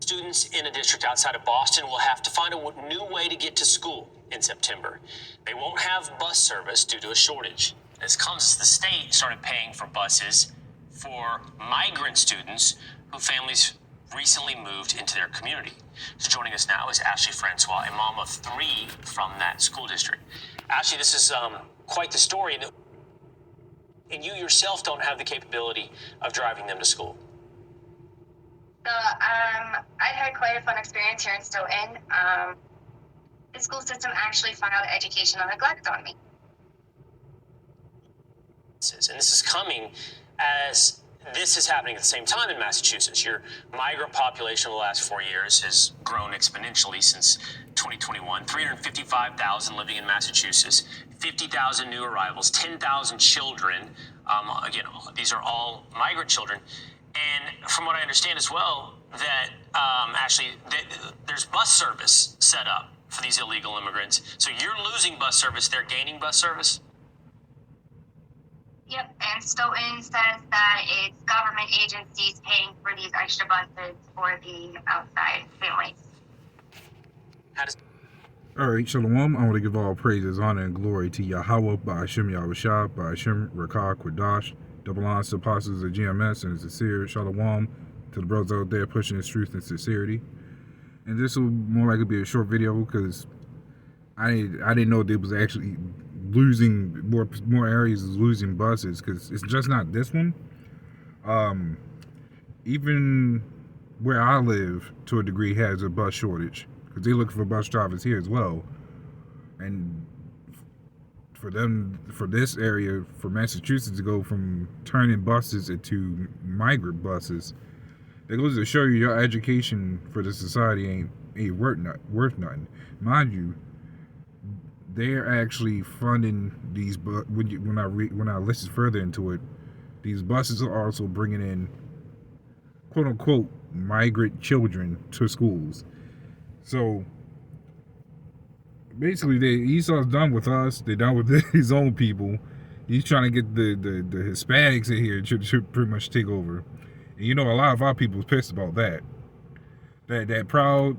Students in a district outside of Boston will have to find a new way to get to school in September. They won't have bus service due to a shortage. This comes as the state started paying for buses for migrant students whose families recently moved into their community. So joining us now is Ashley Francois, a mom of 3 from that school district. Ashley, this is quite the story, and you yourself don't have the capability of driving them to school. So I had quite a fun experience here in Stoughton. The school system actually filed educational neglect on me. And this is coming as this is happening at the same time in Massachusetts. Your migrant population over the last 4 years has grown exponentially since 2021. 355,000 living in Massachusetts, 50,000 new arrivals, 10,000 children. Again, these are all migrant children. And from what I understand as well, that actually there's bus service set up for these illegal immigrants. So you're losing bus service, they're gaining bus service? Yep, and Stoughton says that it's government agencies paying for these extra buses for the outside families. Alright, Shalom. I want to give all praises, honor, and glory to Yahawah, YAHAWAHSHI'S, Rakah, Quadash, double honors to apostles of GMS, and sincere Shalom to the brothers out there pushing this truth and sincerity. And this will more likely be a short video because I didn't know they was actually losing more areas is losing buses, because it's just not this one. Even where I live to a degree has a bus shortage, because they look for bus drivers here as well. And for this area, for Massachusetts to go from turning buses into migrant buses, that goes to show you your education for the society ain't worth nothing. Mind you, they're actually funding these. But when I listen further into it, these buses are also bringing in quote unquote migrant children to schools. So basically, Esau's done with us. They're done with his own people. He's trying to get the Hispanics in here to pretty much take over. And you know, a lot of our people is pissed about that. That proud.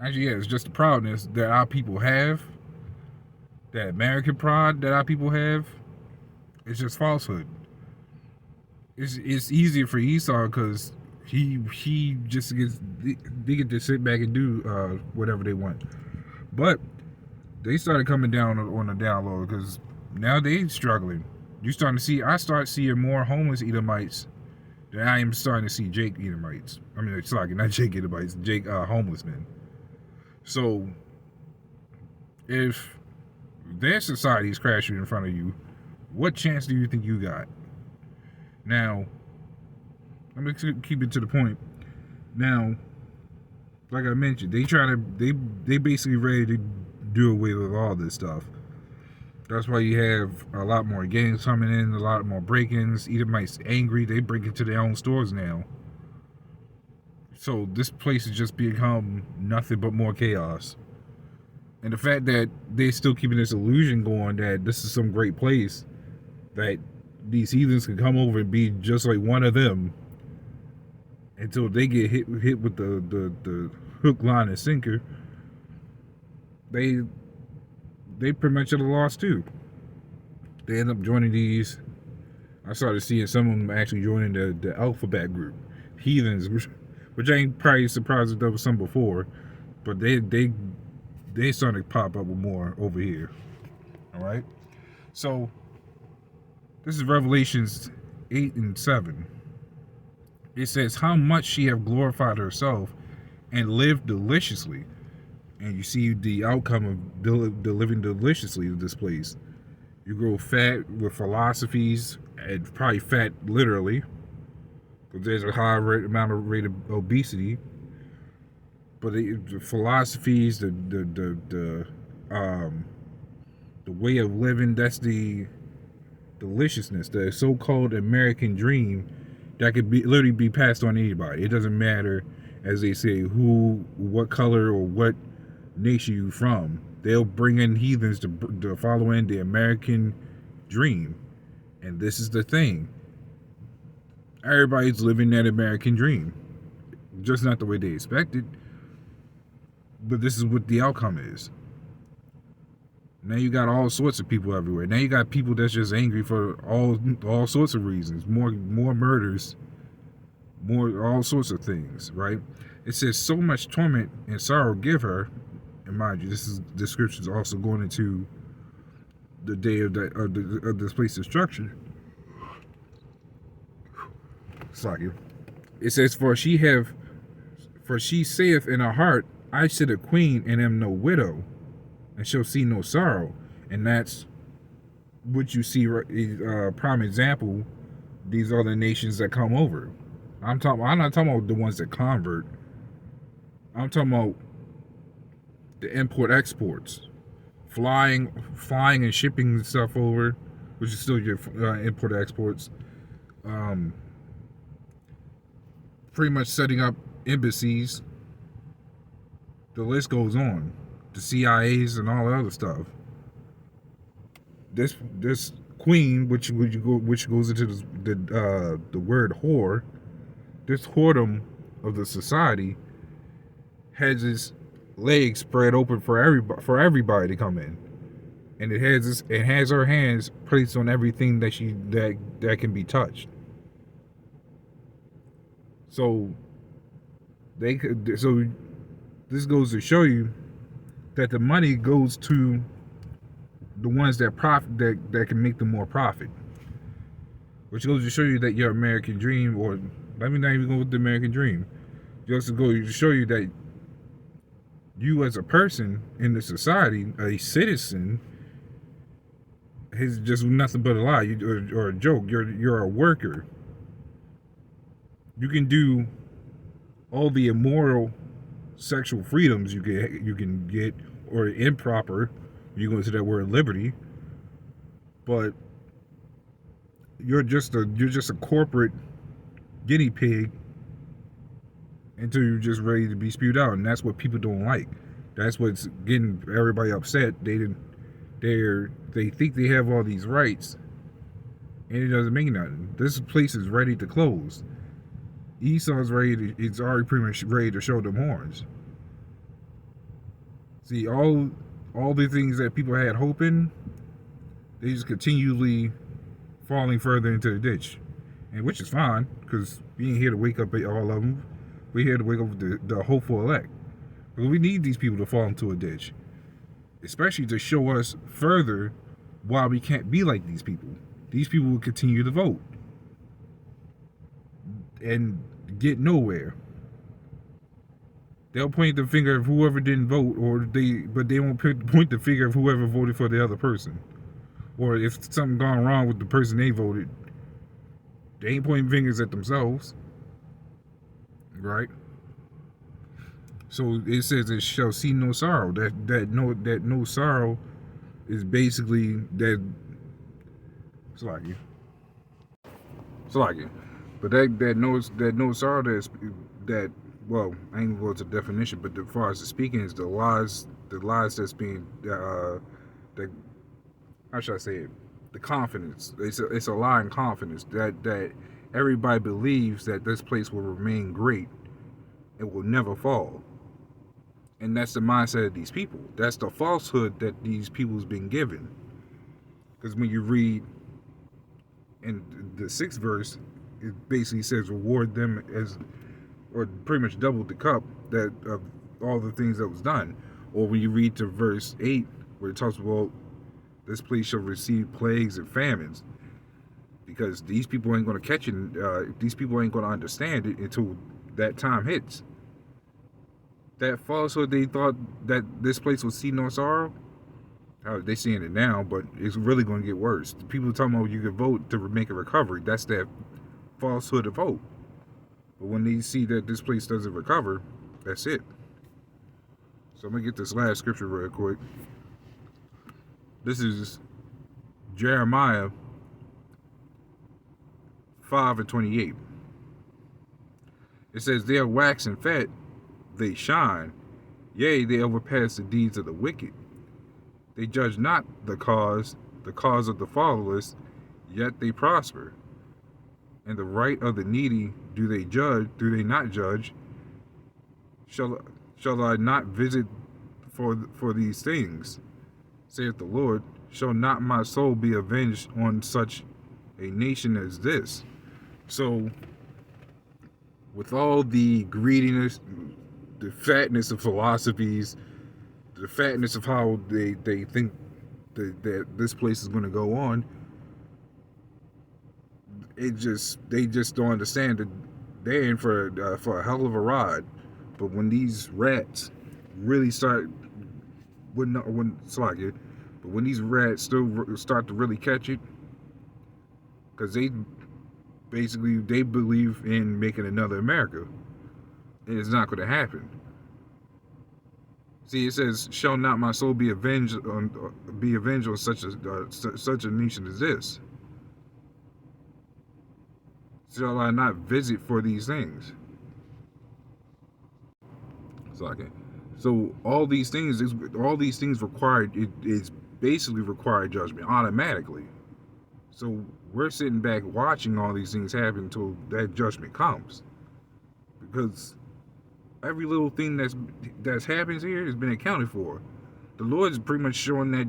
Actually, yeah, it's just the proudness that our people have. That American pride that our people have. It's just falsehood. It's easier for Esau because he just gets, they get to sit back and do whatever they want. But they started coming down on the down low because now they struggling. I start seeing more homeless Edomites than I am starting to see Jake Edomites. I mean, it's like not Jake Edomites, Jake homeless men. So if their society is crashing in front of you, what chance do you think you got? Now, let me keep it to the point. Now, like I mentioned, they basically ready to do away with all this stuff. That's why you have a lot more gangs coming in, a lot more break-ins. Edomites angry, they break into their own stores now. So this place has just become nothing but more chaos. And the fact that they're still keeping this illusion going that this is some great place, that these heathens can come over and be just like one of them, until they get hit with the hook, line, and sinker, they pretty much at a loss too. They end up joining these. I started seeing some of them actually joining the alphabet group, heathens, which I ain't probably surprised if there was some before, but they starting to pop up with more over here. All right, so this is Revelations 8 and 7. It says, how much she have glorified herself and lived deliciously. And you see the outcome of the living deliciously of this place. You grow fat with philosophies, and probably fat literally, because there's a high rate of obesity. But the philosophies, the way of living, that's the deliciousness, the so-called American dream that could literally be passed on to anybody. It doesn't matter, as they say, what color or what nation you from. They'll bring in heathens to follow in the American dream. And this is the thing. everybody's living that American dream. Just not the way they expected. But this is what the outcome is. Now you got all sorts of people everywhere. Now you got people that's just angry for all sorts of reasons. More murders, more all sorts of things, right? It says so much torment and sorrow give her, and mind you, this description is also going into the day of this place destruction. Sorry. It says, for she saith in her heart, I sit a queen and am no widow, and shall see no sorrow. And that's what you see, prime example, these other nations that come over. I'm not talking about the ones that convert. I'm talking about the import exports, flying and shipping stuff over, which is still your import exports. Pretty much setting up embassies. The list goes on. The CIAs and all the other stuff. This queen, which goes into the word whore, this whoredom of the society has its legs spread open for everybody to come in, and it has her hands placed on everything that can be touched. So this goes to show you that the money goes to the ones that that can make the more profit. Which goes to show you that your American dream, or let me not even go with the American dream, just goes to show you that you as a person in the society, a citizen, is just nothing but a lie or a joke. You're a worker. You can do all the immoral sexual freedoms you can get, or improper, you go into that word liberty, but you're just a corporate guinea pig until you're just ready to be spewed out, and that's what people don't like. That's what's getting everybody upset. They think they have all these rights, and it doesn't mean nothing. This place is ready to close. Esau's it's already pretty much ready to show them horns. See, all the things that people had hope in, they just continually falling further into the ditch. And which is fine, because we ain't here to wake up all of them. We're here to wake up the hopeful elect. But we need these people to fall into a ditch, especially to show us further why we can't be like these people. These people will continue to vote and get nowhere. They'll point the finger of whoever didn't vote, but they won't point the finger of whoever voted for the other person. Or if something gone wrong with the person they voted, they ain't pointing fingers at themselves, right? So it says it shall see no sorrow. That no sorrow is basically that. It's like you. But that no sorrow that. Well, I ain't going to the definition, but as far as the speaking is the lies that's being that, how should I say it? The confidence. It's a lie in confidence that everybody believes that this place will remain great. It will never fall. And that's the mindset of these people. That's the falsehood that these people's been given. Because when you read in the 6th verse, it basically says reward them as, or pretty much double the cup that of all the things that was done. Or when you read to verse 8, where it talks about this place shall receive plagues and famines, because these people ain't going to catch it. These people ain't going to understand it until that time hits. That falsehood, they thought that this place would see no sorrow. They seeing it now, but it's really going to get worse. The people talking about you can vote to make a recovery. That's that falsehood of hope. But when they see that this place doesn't recover, that's it. So I'm going to get this last scripture real quick. This is Jeremiah 5:28. It says, they are waxing fat, they shine. Yea, they overpass the deeds of the wicked. They judge not the cause of the fatherless, yet they prosper. and the right of the needy do they judge? Do they not judge? Shall I not visit for these things? Saith the Lord. Shall not my soul be avenged on such a nation as this? So, with all the greediness, the fatness of philosophies, the fatness of how they think that this place is going to go on, they just don't understand that they're in for a hell of a ride. But when these rats really start, but when these rats still start to really catch it, because they believe in making another America, and it's not going to happen. See, it says, "Shall not my soul be avenged on such a nation as this? Shall I not visit for these things?" So all these things require it's basically required judgment automatically. So we're sitting back watching all these things happen until that judgment comes, because every little thing that's happens here has been accounted for. The Lord's pretty much showing that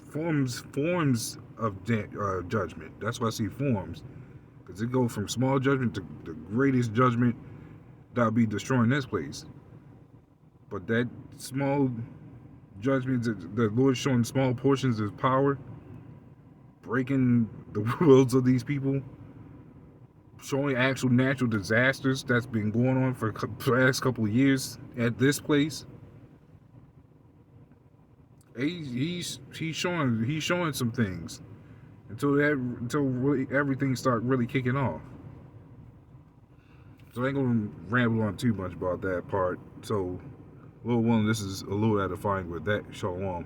forms of judgment. That's why I see forms, because it goes from small judgment to the greatest judgment that'll be destroying this place. But that small judgment, the Lord showing small portions of power, breaking the wills of these people, showing actual natural disasters that's been going on for the past couple of years at this place. He's showing some things until really everything start really kicking off. So I ain't gonna ramble on too much about that part. So, Lord willing, this is a little edifying with that. Shalom.